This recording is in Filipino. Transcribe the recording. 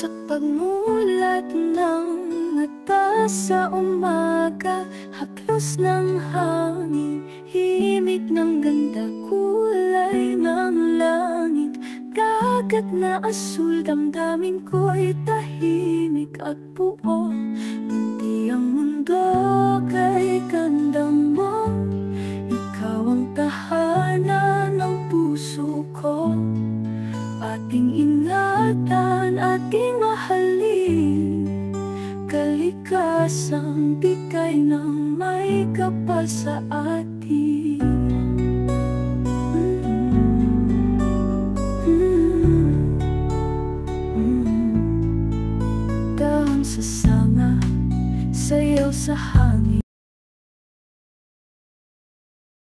Sa pagmulat ng mata sa umaga, haplos ng hangin, himig ng ganda, kulay ng langit, dagat na asul, damdamin ko'y tahimik at buo. Hindi ang mundo kay ganda mo, ikaw ang tahanan ng puso ko. Ating ingatan, ating mahalin, kaligtasang bigay ng may kapal sa atin. Dahang sasama, sayaw sa